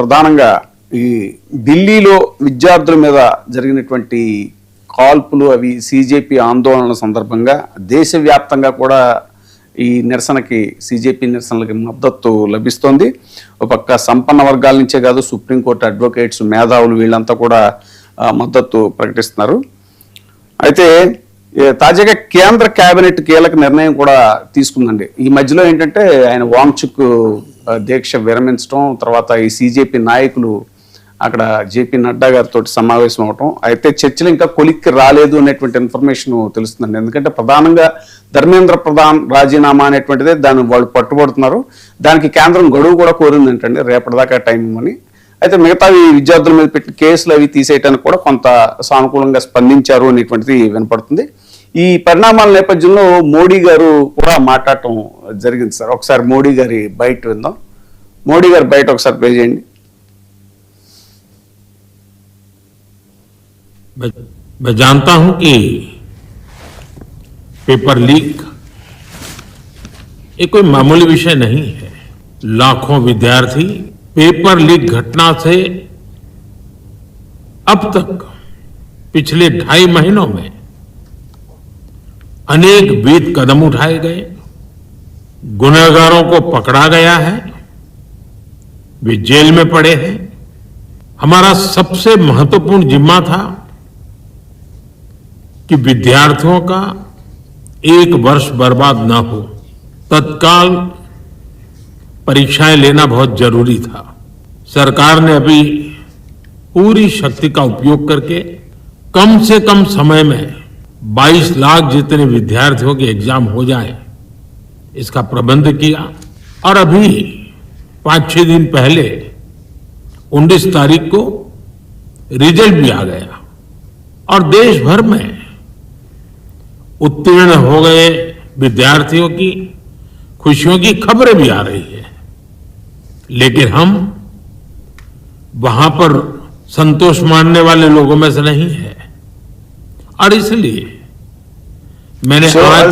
ప్రధానంగా ఈ ఢిల్లీలో విద్యార్థుల మీద జరిగినటువంటి కాల్పులు అవి సిజేపీ ఆందోళన సందర్భంగా దేశవ్యాప్తంగా కూడా ఈ నిరసనకి సిజేపీ నిరసనలకి మద్దతు లభిస్తోంది. ఒక పక్క సంపన్న వర్గాల నుంచే కాదు, సుప్రీంకోర్టు అడ్వకేట్స్, మేధావులు వీళ్ళంతా కూడా మద్దతు ప్రకటిస్తున్నారు. అయితే తాజాగా కేంద్ర కేబినెట్ కీలక నిర్ణయం కూడా తీసుకుందండి. ఈ మధ్యలో ఏంటంటే ఆయన వాంగ్చుక్ దీక్ష విరమించడం, తర్వాత ఈ సిజేపీ నాయకులు అక్కడ జేపీ నడ్డా గారితో సమావేశం అవటం. అయితే చర్చలు ఇంకా కొలిక్కి రాలేదు అనేటువంటి ఇన్ఫర్మేషన్ తెలుస్తుందండి. ఎందుకంటే ప్రధానంగా ధర్మేంద్ర ప్రధాన్ రాజీనామా అనేటువంటిదే దాన్ని వాళ్ళు పట్టుబడుతున్నారు. దానికి కేంద్రం గడువు కూడా కోరిందంటండి, రేపటిదాకా టైం ఇవ్వమని. అయితే మిగతా విద్యార్థుల మీద పెట్టిన కేసులు అవి తీసేయడానికి కూడా కొంత సానుకూలంగా స్పందించారు అనేటువంటిది వినపడుతుంది. ఈ పరిణామాల నేపథ్యంలో మోడీ గారు కూడా మాట్లాడటం జరిగింది సార్. ఒకసారి మోడీ గారి బయట విందాం. మోడీ గారి బయట ఒకసారి ప్లే చేయండి. मैं जानता हूं कि पेपर लीक ये कोई मामूली विषय नहीं है। लाखों विद्यार्थी पेपर लीक घटना से अब तक पिछले 2.5 महीनों में अनेक विध कदम उठाए गए, गुनहगारों को पकड़ा गया है, वे जेल में पड़े हैं। हमारा सबसे महत्वपूर्ण जिम्मा था कि विद्यार्थियों का 1 वर्ष बर्बाद न हो। तत्काल परीक्षाएं लेना बहुत जरूरी था। सरकार ने अभी पूरी शक्ति का उपयोग करके कम से कम समय में 22 लाख जितने विद्यार्थियों के एग्जाम हो जाए इसका प्रबंध किया। और अभी 5-6 दिन पहले 19 तारीख को रिजल्ट भी आ गया और देश भर में उत्तीर्ण हो गए विद्यार्थियों की खुशियों की खबरें भी आ रही है। लेकिन हम वहां पर संतोष मानने वाले लोगों में से नहीं है और इसलिए मैंने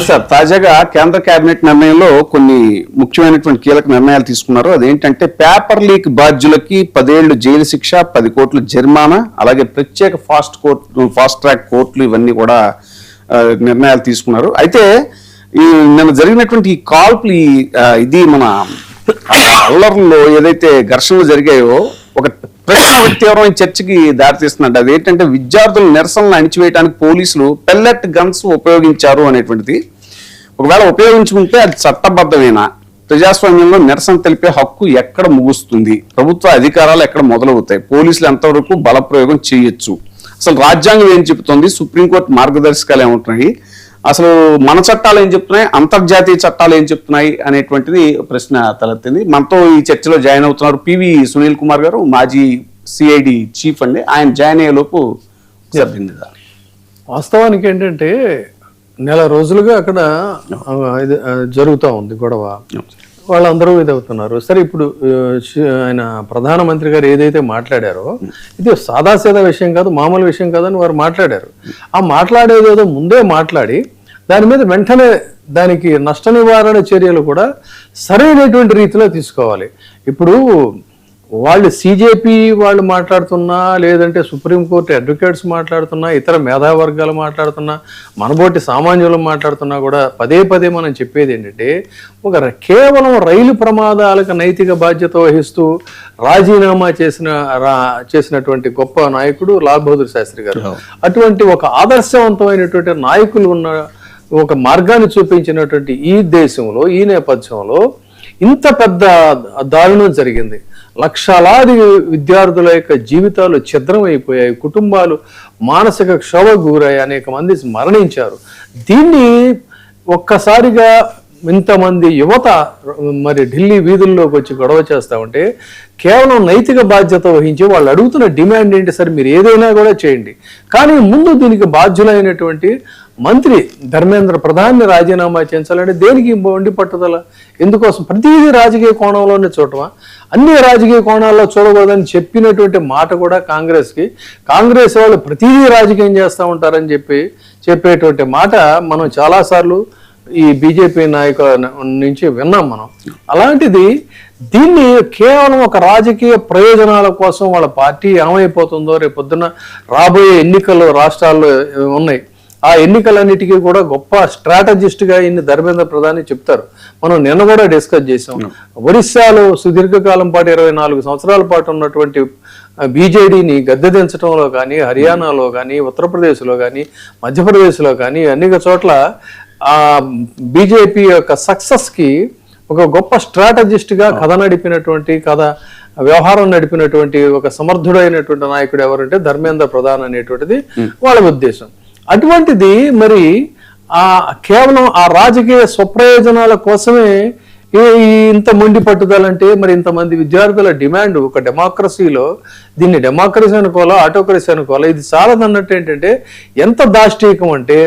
సార్ తాజాగా కేంద్ర కేబినెట్ నిర్ణయంలో కొన్ని ముఖ్యమైనటువంటి కీలక నిర్ణయాలు తీసుకున్నారు. అదేంటంటే పేపర్ లీక్ బాధ్యులకి 10 ఏళ్లు జైలు శిక్ష, 10 కోట్ల జరిమానా, అలాగే ప్రత్యేక ఫాస్ట్ ట్రాక్ కోర్టులు, ఇవన్నీ కూడా నిర్ణయాలు తీసుకున్నారు. అయితే ఈ నిన్న జరిగినటువంటి ఈ కాల్పులు, ఇది మన అల్లర్లో ఏదైతే ఘర్షణలు జరిగాయో ఒక ప్రశ్న తీవ్రమైన చర్చకి దారితీస్తుందండి. అదేంటంటే విద్యార్థుల నిరసనలు అణిచివేయడానికి పోలీసులు పెల్లెట్ గన్స్ ఉపయోగించారు అనేటువంటిది. ఒకవేళ ఉపయోగించుకుంటే అది చట్టబద్ధమేనా? ప్రజాస్వామ్యంలో నిరసన తెలిపే హక్కు ఎక్కడ ముగుస్తుంది? ప్రభుత్వ అధికారాలు ఎక్కడ మొదలవుతాయి? పోలీసులు ఎంతవరకు బలప్రయోగం చేయొచ్చు? అసలు రాజ్యాంగం ఏం చెబుతోంది? సుప్రీంకోర్టు మార్గదర్శకాలు ఏముంటున్నాయి? అసలు మన చట్టాలు ఏం చెప్తున్నాయి, అంతర్జాతీయ చట్టాలు ఏం చెప్తున్నాయి అనేటువంటిది ప్రశ్న తలెత్తింది. మనతో ఈ చర్చలో జాయిన్ అవుతున్నారు పివి సునీల్ కుమార్ గారు, మాజీ సిఐడి చీఫ్ అండి. ఆయన జాయిన్ అయ్యేలోపు జరిగింది. వాస్తవానికి ఏంటంటే నెల రోజులుగా అక్కడ జరుగుతూ ఉంది గొడవ, వాళ్ళందరూ ఇదవుతున్నారు. సరే, ఇప్పుడు ఆయన ప్రధానమంత్రి గారు ఏదైతే మాట్లాడారో ఇది సాదాసీదా విషయం కాదు, మామూలు విషయం కాదని వారు మాట్లాడారు. ఆ మాట్లాడేదేదో ముందే మాట్లాడి దాని మీద వెంటనే దానికి నష్ట నివారణ చర్యలు కూడా సరైనటువంటి రీతిలో తీసుకోవాలి. ఇప్పుడు వాళ్ళు సిజేపీ వాళ్ళు మాట్లాడుతున్నా, లేదంటే సుప్రీంకోర్టు అడ్వకేట్స్ మాట్లాడుతున్నా, ఇతర మేధావర్గాలు మాట్లాడుతున్నా, మనబోటి సామాన్యులు మాట్లాడుతున్నా కూడా పదే పదే మనం చెప్పేది ఏంటంటే, కేవలం రైలు ప్రమాదాలకు నైతిక బాధ్యత వహిస్తూ రాజీనామా చేసినటువంటి గొప్ప నాయకుడు లాల్ బహదూర్ శాస్త్రి గారు. అటువంటి ఒక ఆదర్శవంతమైనటువంటి నాయకులు ఉన్న ఒక మార్గాన్ని చూపించినటువంటి ఈ దేశంలో, ఈ నేపథ్యంలో ఇంత పెద్ద దారుణం జరిగింది. లక్షలాది విద్యార్థుల యొక్క జీవితాలు ఛిద్రం అయిపోయాయి, కుటుంబాలు మానసిక క్షోభకు గురయ్యాయి, అనేక మంది మరణించారు. దీన్ని ఒక్కసారిగా ఇంతమంది యువత మరి ఢిల్లీ వీధుల్లోకి వచ్చి గొడవ చేస్తా ఉంటే కేవలం నైతిక బాధ్యత వహించి వాళ్ళు అడుగుతున్న డిమాండ్ ఏంటి? సరే, మీరు ఏదైనా కూడా చేయండి, కానీ ముందు దీనికి బాధ్యులైనటువంటి మంత్రి ధర్మేంద్ర ప్రధాన్ని రాజీనామా చేయించాలంటే దేనికి వండి పట్టుదల? ఎందుకోసం? ప్రతిదీ రాజకీయ కోణంలోనే చూడటమా? అన్ని రాజకీయ కోణాల్లో చూడకూడదని చెప్పినటువంటి మాట కూడా కాంగ్రెస్ వాళ్ళు ప్రతిదీ రాజకీయం చేస్తూ ఉంటారని చెప్పేటువంటి మాట మనం చాలాసార్లు ఈ బీజేపీ నాయకుల నుంచి విన్నాం మనం. అలాంటిది దీన్ని కేవలం ఒక రాజకీయ ప్రయోజనాల కోసం వాళ్ళ పార్టీ ఏమైపోతుందో, రేపొద్దున రాబోయే ఎన్నికలు రాష్ట్రాల్లో ఉన్నాయి, ఆ ఎన్నికలన్నిటికీ కూడా గొప్ప స్ట్రాటజిస్ట్ గా ఇన్ని ధర్మేంద్ర ప్రధాని చెప్తారు. మనం నిన్న కూడా డిస్కస్ చేసాం. ఒరిస్సాలో సుదీర్ఘకాలం పాటు 24 సంవత్సరాల పాటు ఉన్నటువంటి బీజేడీని గద్దెదించడంలో కానీ, హర్యానాలో కానీ, ఉత్తరప్రదేశ్లో కానీ, మధ్యప్రదేశ్లో కానీ అనేక చోట్ల ఆ బీజేపీ యొక్క సక్సెస్ కి ఒక గొప్ప స్ట్రాటజిస్ట్ గా కథ నడిపినటువంటి వ్యవహారం నడిపినటువంటి ఒక సమర్థుడైనటువంటి నాయకుడు ఎవరంటే ధర్మేంద్ర ప్రధాన్ అనేటువంటిది వాళ్ళ ఉద్దేశం. అటువంటిది మరి కేవలం ఆ రాజకీయ స్వప్రయోజనాల కోసమే ఇంత మొండి పట్టుదలంటే మరి ఇంతమంది విద్యార్థుల డిమాండ్ ఒక డెమోక్రసీలో, దీన్ని డెమోక్రసీ అనుకోవాలా ఆటోక్రసీ అనుకోవాలా, ఇది చాలదన్నట్టు ఏంటంటే ఎంత దాష్టీకం అంటే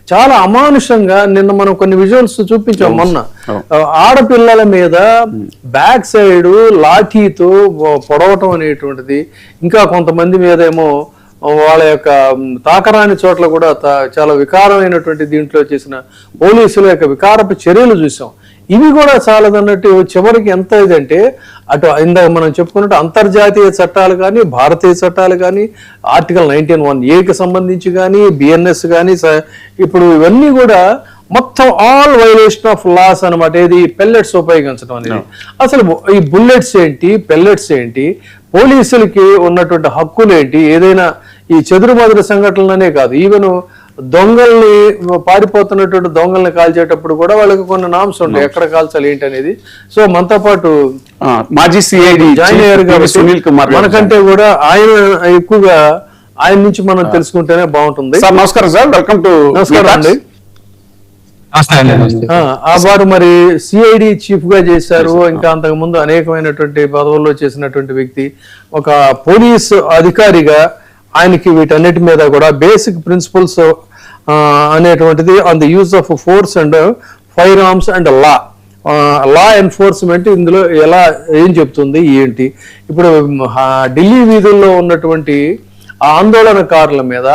చాలా అమానుషంగా నిన్న మనం కొన్ని విజువల్స్ చూపించాం మొన్న. ఆడపిల్లల మీద బ్యాక్ సైడ్ లాఠీతో పొడవటం అనేటువంటిది, ఇంకా కొంతమంది మీద ఏమో వాళ్ళ యొక్క తాకరాని చోట్ల కూడా చాలా వికారమైనటువంటి దీంట్లో చేసిన పోలీసుల యొక్క వికారపు చర్యలు చూసాం. ఇవి కూడా చాలదన్నట్టు చివరికి ఎంత ఇదంటే అటు ఇందాక మనం చెప్పుకున్నట్టు అంతర్జాతీయ చట్టాలు కానీ, భారతీయ చట్టాలు కానీ, ఆర్టికల్ 19(1)A సంబంధించి కానీ, బిఎన్ఎస్ కానీ, ఇప్పుడు ఇవన్నీ కూడా మొత్తం ఆల్ వైలేషన్ ఆఫ్ లాస్ అనమాట. ఏది పెల్లెట్స్ ఉపయోగించడం అనేది. అసలు ఈ బుల్లెట్స్ ఏంటి, పెల్లెట్స్ ఏంటి, పోలీసులకి ఉన్నటువంటి హక్కులు ఏంటి, ఏదైనా ఈ చెదురుమదురు సంఘటనలనే కాదు, ఈవెన్ దొంగల్ని పారిపోతున్నటువంటి దొంగల్ని కాల్చేటప్పుడు కూడా వాళ్ళకి కొన్ని నామ్స్ ఉంటాయి, ఎక్కడ కాల్చాలి ఏంటి అనేది. సో మనతో పాటు మాజీ సిఐడి జాయిన్ అయ్యారు కాబట్టి సునీల్ కుమార్ మనకంటే కూడా ఆయన ఎక్కువగా ఆయన నుంచి మనం తెలుసుకుంటేనే బాగుంటుంది. సార్ నమస్కారం సార్, వెల్కమ్ టు. నమస్కారం అండి. వారు మరి సిఐడి చీఫ్ గా చేశారు, ఇంకా అంతకు ముందు అనేకమైనటువంటి పదవుల్లో చేసినటువంటి వ్యక్తి, ఒక పోలీస్ అధికారిగా ఆయనకి వీటన్నిటి మీద కూడా బేసిక్ ప్రిన్సిపల్స్ అనేటువంటిది on the use of force and fire arms and law enforcement ఇందులో ఏం చెప్తుంది ఏంటి. ఇప్పుడు ఢిల్లీ వీధుల్లో ఉన్నటువంటి ఆందోళనకారుల మీద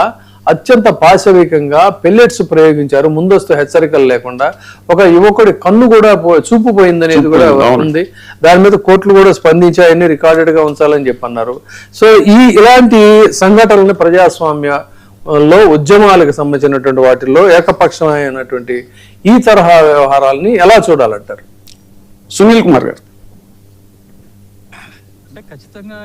అత్యంత పాశవికంగా పెల్లెట్స్ ప్రయోగించారు, ముందస్తు హెచ్చరికలు లేకుండా. ఒక యువకుడి కన్ను కూడా చూపు పోయిందనేది కూడా ఉంది. దాని మీద కోర్టులు కూడా స్పందించాయని రికార్డెడ్ గా ఉంచాలని చెప్పన్నారు. సో ఇలాంటి సంఘటనలను ప్రజాస్వామ్యంలో ఉద్యమాలకు సంబంధించినటువంటి వాటిల్లో ఏకపక్షమైనటువంటి ఈ తరహా వ్యవహారాలని ఎలా చూడాలంటారు? సునీల్ కుమార్ గారు. ఖచ్చితంగా